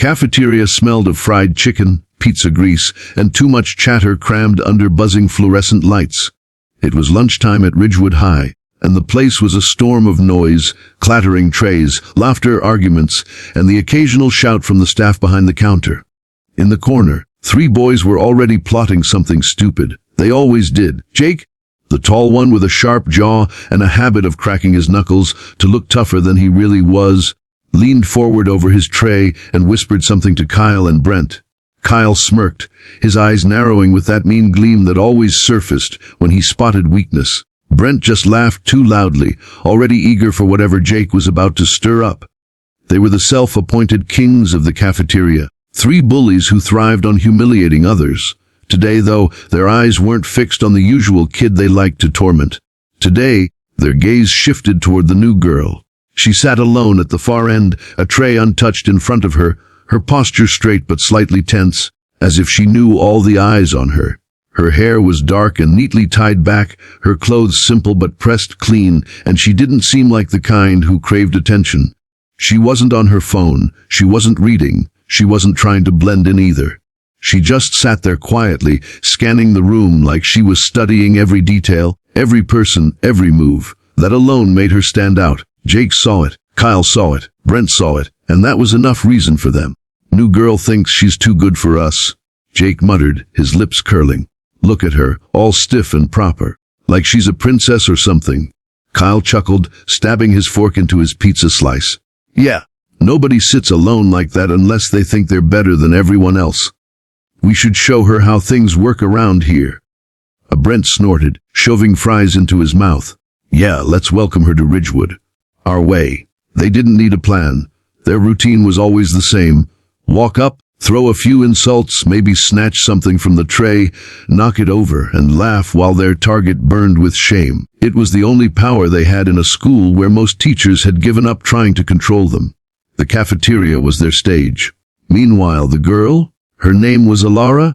cafeteria smelled of fried chicken, pizza grease, and too much chatter crammed under buzzing fluorescent lights. It was lunchtime at Ridgewood High, and the place was a storm of noise, clattering trays, laughter, arguments, and the occasional shout from the staff behind the counter. In the corner, 3 boys were already plotting something stupid. They always did. Jake, the tall one with a sharp jaw and a habit of cracking his knuckles to look tougher than he really was, leaned forward over his tray and whispered something to Kyle and Brent. Kyle smirked, his eyes narrowing with that mean gleam that always surfaced when he spotted weakness. Brent just laughed too loudly, already eager for whatever Jake was about to stir up. They were the self-appointed kings of the cafeteria, 3 bullies who thrived on humiliating others. Today, though, their eyes weren't fixed on the usual kid they liked to torment. Today, their gaze shifted toward the new girl. She sat alone at the far end, a tray untouched in front of her, her posture straight but slightly tense, as if she knew all the eyes on her. Her hair was dark and neatly tied back, her clothes simple but pressed clean, and she didn't seem like the kind who craved attention. She wasn't on her phone, she wasn't reading, she wasn't trying to blend in either. She just sat there quietly, scanning the room like she was studying every detail, every person, every move. That alone made her stand out. Jake saw it, Kyle saw it, Brent saw it, and that was enough reason for them. "New girl thinks she's too good for us," Jake muttered, his lips curling. "Look at her, all stiff and proper, like she's a princess or something." Kyle chuckled, stabbing his fork into his pizza slice. "Yeah, nobody sits alone like that unless they think they're better than everyone else. We should show her how things work around here." Brent snorted, shoving fries into his mouth. "Yeah, let's welcome her to Ridgewood. Our way." They didn't need a plan. Their routine was always the same. Walk up, throw a few insults, maybe snatch something from the tray, knock it over, and laugh while their target burned with shame. It was the only power they had in a school where most teachers had given up trying to control them. The cafeteria was their stage. Meanwhile, the girl, her name was Alara,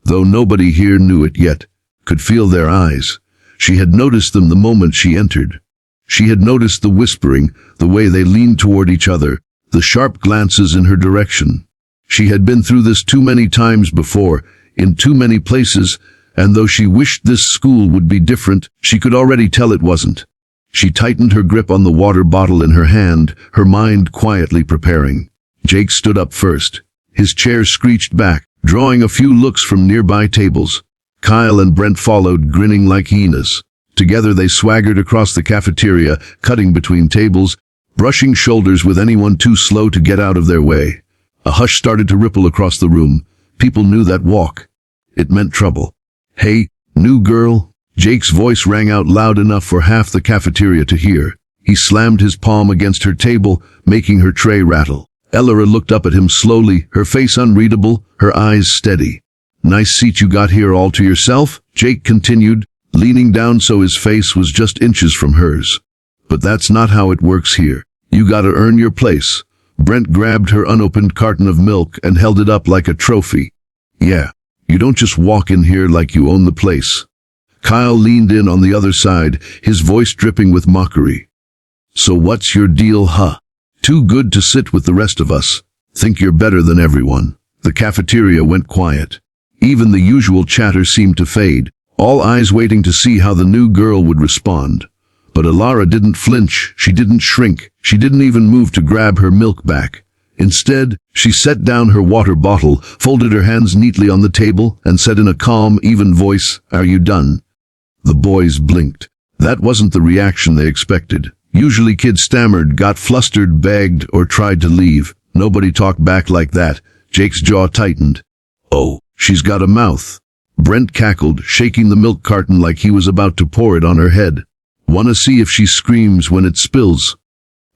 though nobody here knew it yet, could feel their eyes. She had noticed them the moment she entered. She had noticed the whispering, the way they leaned toward each other, the sharp glances in her direction. She had been through this too many times before, in too many places, and though she wished this school would be different, she could already tell it wasn't. She tightened her grip on the water bottle in her hand, her mind quietly preparing. Jake stood up first. His chair screeched back, drawing a few looks from nearby tables. Kyle and Brent followed, grinning like hyenas. Together they swaggered across the cafeteria, cutting between tables, brushing shoulders with anyone too slow to get out of their way. A hush started to ripple across the room. People knew that walk. It meant trouble. "Hey, new girl." Jake's voice rang out loud enough for half the cafeteria to hear. He slammed his palm against her table, making her tray rattle. Ellara looked up at him slowly, her face unreadable, her eyes steady. "Nice seat you got here all to yourself," Jake continued, leaning down so his face was just inches from hers. "But that's not how it works here. You gotta earn your place." Brent grabbed her unopened carton of milk and held it up like a trophy. "Yeah, you don't just walk in here like you own the place." Kyle leaned in on the other side, his voice dripping with mockery. "So what's your deal, huh? Too good to sit with the rest of us? Think you're better than everyone?" The cafeteria went quiet. Even the usual chatter seemed to fade, all eyes waiting to see how the new girl would respond. But Alara didn't flinch, she didn't shrink, she didn't even move to grab her milk back. Instead, she set down her water bottle, folded her hands neatly on the table, and said in a calm, even voice, "Are you done?" The boys blinked. That wasn't the reaction they expected. Usually kids stammered, got flustered, begged, or tried to leave. Nobody talked back like that. Jake's jaw tightened. "Oh, she's got a mouth." Brent cackled, shaking the milk carton like he was about to pour it on her head. "Wanna see if she screams when it spills?"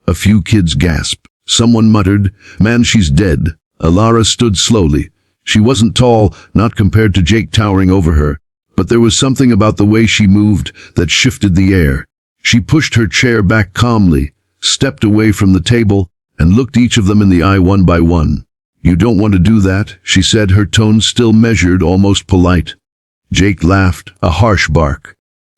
A few kids gasped. Someone muttered, "Man, she's dead." Alara stood slowly. She wasn't tall, not compared to Jake towering over her, but there was something about the way she moved that shifted the air. She pushed her chair back calmly, stepped away from the table, and looked each of them in the eye one by one. "You don't want to do that," she said, her tone still measured, almost polite. Jake laughed, a harsh bark.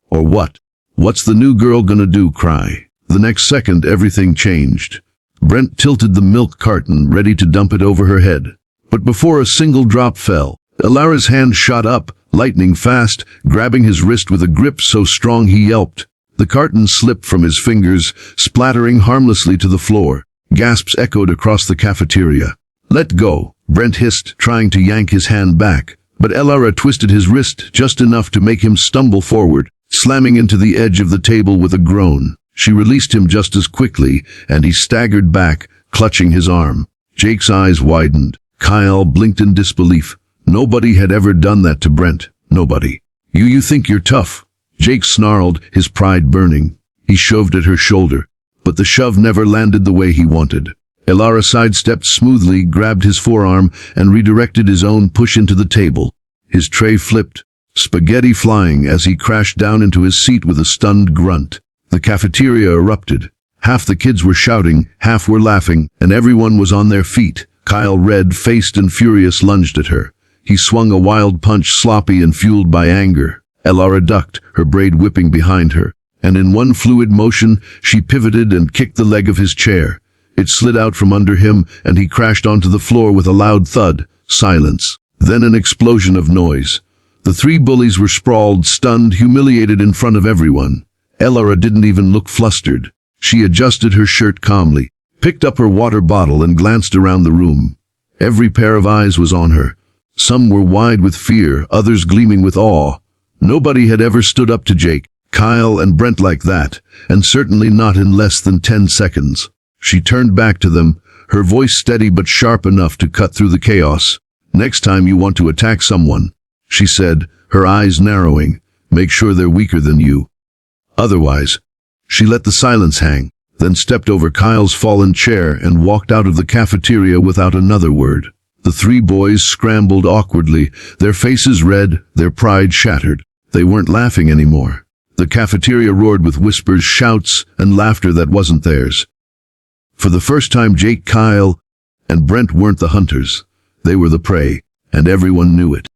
"Or what? What's the new girl gonna do, cry?" The next second, everything changed. Brent tilted the milk carton, ready to dump it over her head. But before a single drop fell, Elara's hand shot up, lightning fast, grabbing his wrist with a grip so strong he yelped. The carton slipped from his fingers, splattering harmlessly to the floor. Gasps echoed across the cafeteria. "Let go," Brent hissed, trying to yank his hand back. But Elara twisted his wrist just enough to make him stumble forward, slamming into the edge of the table with a groan. She released him just as quickly, and he staggered back, clutching his arm. Jake's eyes widened. Kyle blinked in disbelief. Nobody had ever done that to Brent. Nobody. You think you're tough?" Jake snarled, his pride burning. He shoved at her shoulder, but the shove never landed the way he wanted. Elara sidestepped smoothly, grabbed his forearm, and redirected his own push into the table. His tray flipped, spaghetti flying as he crashed down into his seat with a stunned grunt. The cafeteria erupted. Half the kids were shouting, half were laughing, and everyone was on their feet. Kyle, red-faced and furious, lunged at her. He swung a wild punch, sloppy and fueled by anger. Elara ducked, her braid whipping behind her, and in one fluid motion, she pivoted and kicked the leg of his chair. It slid out from under him, and he crashed onto the floor with a loud thud. Silence. Then an explosion of noise. The three bullies were sprawled, stunned, humiliated in front of everyone. Elara didn't even look flustered. She adjusted her shirt calmly, picked up her water bottle and glanced around the room. Every pair of eyes was on her. Some were wide with fear, others gleaming with awe. Nobody had ever stood up to Jake, Kyle, and Brent like that, and certainly not in less than 10 seconds. She turned back to them, her voice steady but sharp enough to cut through the chaos. "Next time you want to attack someone," she said, her eyes narrowing, "make sure they're weaker than you. Otherwise." She let the silence hang, then stepped over Kyle's fallen chair and walked out of the cafeteria without another word. The three boys scrambled awkwardly, their faces red, their pride shattered. They weren't laughing anymore. The cafeteria roared with whispers, shouts, and laughter that wasn't theirs. For the first time, Jake, Kyle, and Brent weren't the hunters. They were the prey, and everyone knew it.